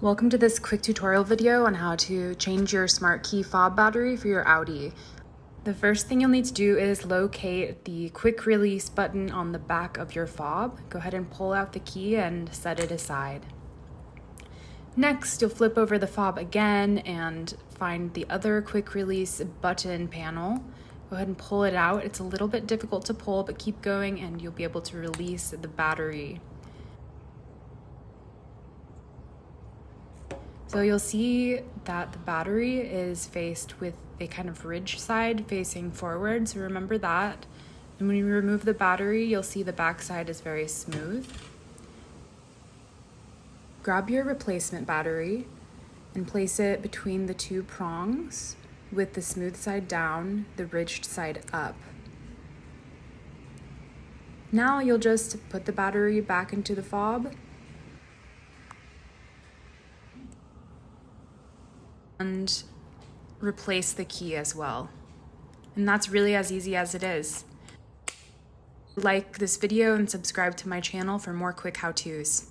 Welcome to this quick tutorial video on how to change your Smart Key fob battery for your Audi. The first thing you'll need to do is locate the quick release button on the back of your fob. Go ahead and pull out the key and set it aside. Next, you'll flip over the fob again and find the other quick release button panel. Go ahead and pull it out. It's a little bit difficult to pull, but keep going and you'll be able to release the battery. So you'll see that the battery is faced with a kind of ridge side facing forward, so remember that. And when you remove the battery, you'll see the back side is very smooth. Grab your replacement battery and place it between the two prongs with the smooth side down, the ridged side up. Now you'll just put the battery back into the fob and replace the key as well. And that's really as easy as it is. Like this video and subscribe to my channel for more quick how-tos.